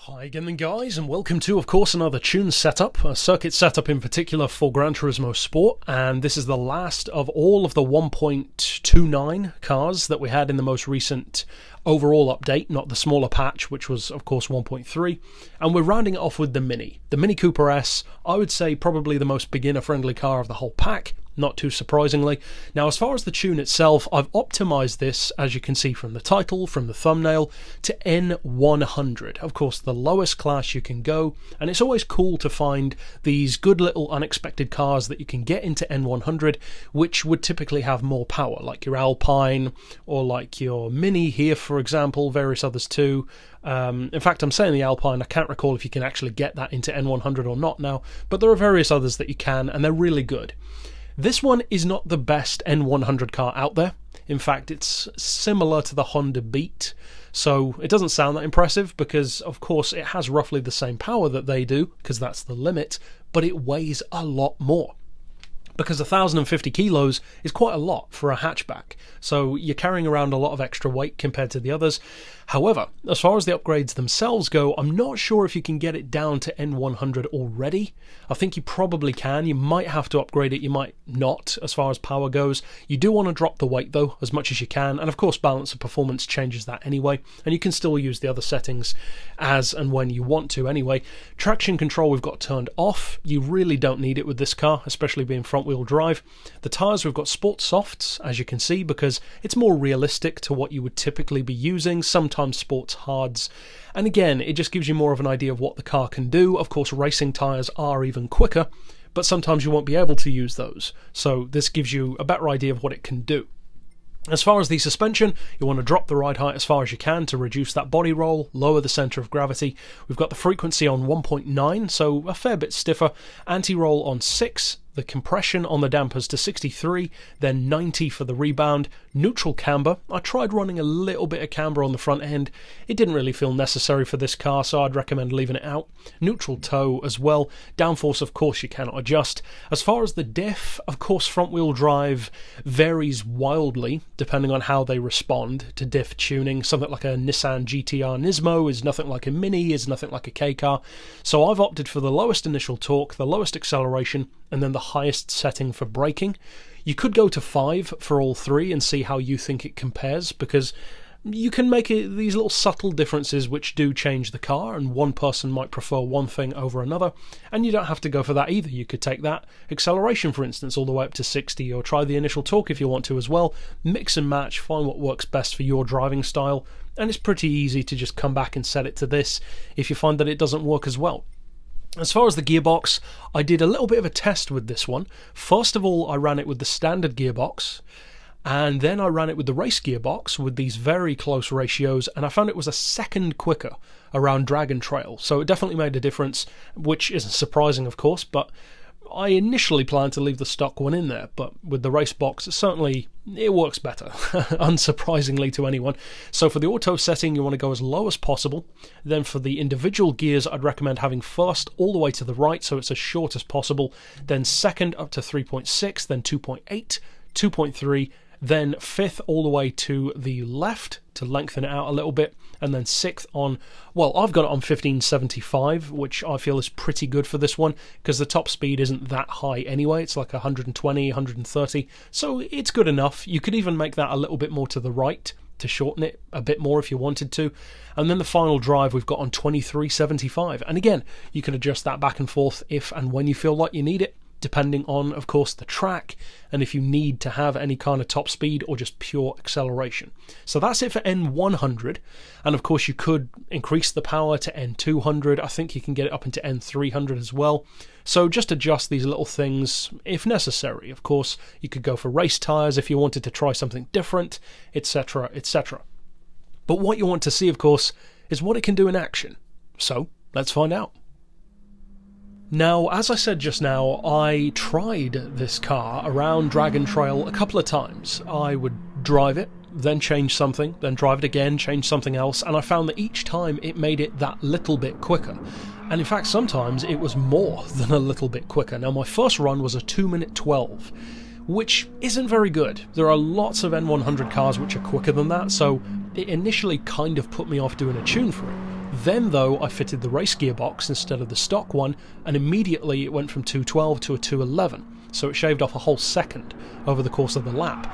Hi again then guys, and welcome to, of course, another tune setup, a circuit setup in particular for Gran Turismo Sport, and this is the last of all of the 1.29 cars that we had in the most recent overall update, not the smaller patch, which was, of course, 1.3, and we're rounding it off with the Mini. The Mini Cooper S, I would say probably the most beginner-friendly car of the whole pack, not too surprisingly. Now, as far as the tune itself, I've optimized this, as you can see from the title, from the thumbnail, to N100. Of course, the lowest class you can go, and it's always cool to find these good little unexpected cars that you can get into N100, which would typically have more power, like your Alpine, or like your Mini here, for example, various others too. In fact, I'm saying the Alpine, I can't recall if you can actually get that into N100 or not now, but there are various others that you can, and they're really good. This one is not the best N100 car out there. In fact, it's similar to the Honda Beat, so it doesn't sound that impressive because, of course, it has roughly the same power that they do, because that's the limit, but it weighs a lot more. Because 1,050 kilos is quite a lot for a hatchback, so you're carrying around a lot of extra weight compared to the others. However, as far as the upgrades themselves go, I'm not sure if you can get it down to N100 already. I think you probably can. You might have to upgrade it, you might not, as far as power goes. You do want to drop the weight, though, as much as you can, and of course balance of performance changes that anyway, and you can still use the other settings as and when you want to anyway. Traction control we've got turned off. You really don't need it with this car, especially being front-wheel drive. The tyres, we've got sport softs, as you can see, because it's more realistic to what you would typically be using, sometimes sports hards, and again, it just gives you more of an idea of what the car can do. Of course, racing tyres are even quicker, but sometimes you won't be able to use those, so this gives you a better idea of what it can do. As far as the suspension, you want to drop the ride height as far as you can to reduce that body roll, lower the centre of gravity. We've got the frequency on 1.9, so a fair bit stiffer, anti-roll on 6, the compression on the dampers to 63, then 90 for the rebound, neutral camber. I tried running a little bit of camber on the front end. It didn't really feel necessary for this car, so I'd recommend leaving it out. Neutral toe as well. Downforce, of course, you cannot adjust. As far as the diff, of course, front-wheel drive varies wildly depending on how they respond to diff tuning. Something like a Nissan GT-R Nismo is nothing like a Mini, is nothing like a K car. So I've opted for the lowest initial torque, the lowest acceleration, and then the highest setting for braking. You could go to 5 for all three and see how you think it compares, because you can make these little subtle differences which do change the car, and one person might prefer one thing over another, and you don't have to go for that either. You could take that acceleration, for instance, all the way up to 60, or try the initial torque if you want to as well. Mix and match, find what works best for your driving style, and it's pretty easy to just come back and set it to this if you find that it doesn't work as well. As far as the gearbox, I did a little bit of a test with this one. First of all, I ran it with the standard gearbox, and then I ran it with the race gearbox with these very close ratios, and I found it was a second quicker around drag and trail. So it definitely made a difference, which isn't surprising, of course, but I initially planned to leave the stock one in there, but with the race box, it works better, unsurprisingly to anyone. So for the auto setting, you want to go as low as possible. Then for the individual gears, I'd recommend having first all the way to the right, so it's as short as possible. Then second up to 3.6, then 2.8, 2.3, then fifth all the way to the left to lengthen it out a little bit, and then sixth on, well, I've got it on 1575, which I feel is pretty good for this one, because the top speed isn't that high anyway. It's like 120, 130, so it's good enough. You could even make that a little bit more to the right to shorten it a bit more if you wanted to. And then the final drive we've got on 2375, and again, you can adjust that back and forth if and when you feel like you need it, depending on, of course, the track, and if you need to have any kind of top speed or just pure acceleration. So that's it for N100, and of course you could increase the power to N200. I think you can get it up into N300 as well. So just adjust these little things if necessary. Of course, you could go for race tyres if you wanted to try something different, etc, etc. But what you want to see, of course, is what it can do in action. So let's find out. Now, as I said just now, I tried this car around Drag and Trail a couple of times. I would drive it, then change something, then drive it again, change something else, and I found that each time it made it that little bit quicker. And in fact, sometimes it was more than a little bit quicker. Now, my first run was a 2-minute 12, which isn't very good. There are lots of N100 cars which are quicker than that, so it initially kind of put me off doing a tune for it. Then though, I fitted the race gearbox instead of the stock one, and immediately it went from 212 to a 211, so it shaved off a whole second over the course of the lap.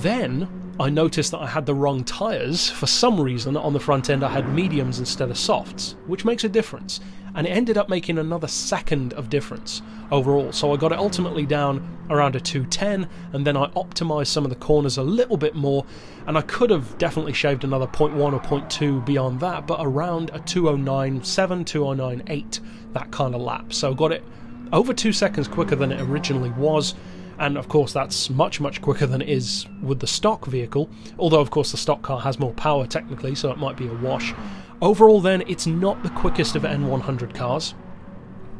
Then I noticed that I had the wrong tyres. For some reason on the front end I had mediums instead of softs, which makes a difference, and it ended up making another second of difference overall. So I got it ultimately down around a 210, and then I optimised some of the corners a little bit more, and I could have definitely shaved another 0.1 or 0.2 beyond that, but around a 209.7, 209.8, that kind of lap. So got it over 2 seconds quicker than it originally was. And of course that's much quicker than it is with the stock vehicle, although of course the stock car has more power technically, so it might be a wash. Overall then, it's not the quickest of N100 cars,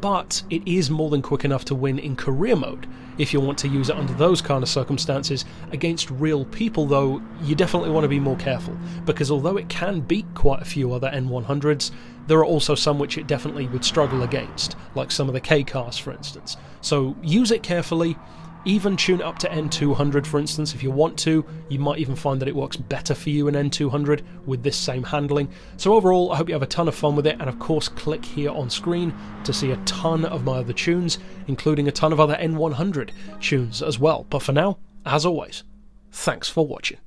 but it is more than quick enough to win in career mode. If you want to use it under those kind of circumstances. Against real people though, you definitely want to be more careful, because although it can beat quite a few other N100s, there are also some which it definitely would struggle against, like some of the K cars for instance. So use it carefully. Even tune it up to N200 for instance if you want to. You might even find that it works better for you in N200 with this same handling. So overall, I hope you have a ton of fun with it, and of course click here on screen to see a ton of my other tunes, including a ton of other N100 tunes as well. But for now, as always, thanks for watching.